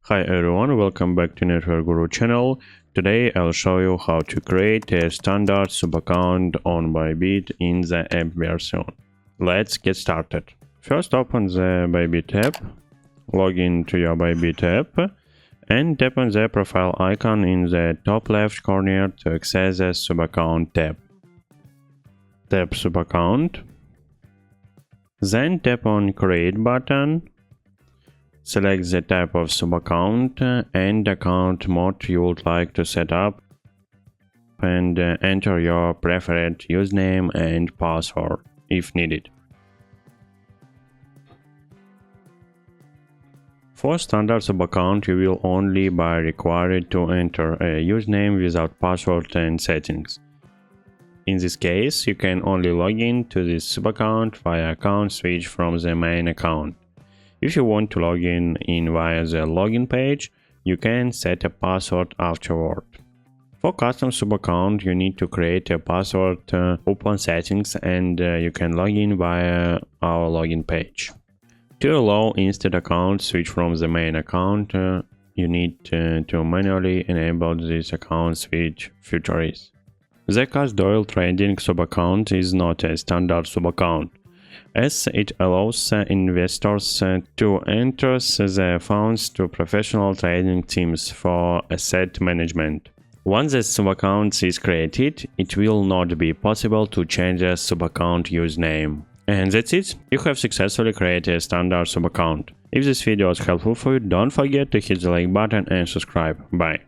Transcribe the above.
Hi everyone, welcome back to Network Guru channel. Today I'll show you how to create a standard subaccount on ByBit in the app version. Let's get started. First open the ByBit app, log into your ByBit app and tap on the profile icon in the top left corner to access the Subaccount tab. Tap Subaccount, then tap on Create button. Select the type of subaccount and account mode you would like to set up and enter your preferred username and password if needed. For standard subaccount, you will only be required to enter a username without password and settings. In this case, you can only log in to this subaccount via account switch from the main account. If you want to log in via the login page, you can set a password afterward. For custom subaccount, you need to create a password, open settings, and you can log in via our login page. To allow instant account switch from the main account, you need to manually enable this account switch feature. The cash oil trading subaccount is not a standard subaccount, as it allows investors to enter the funds to professional trading teams for asset management. Once the subaccount is created, it will not be possible to change the subaccount username. And that's it, you have successfully created a standard subaccount. If this video was helpful for you, don't forget to hit the like button and subscribe. Bye.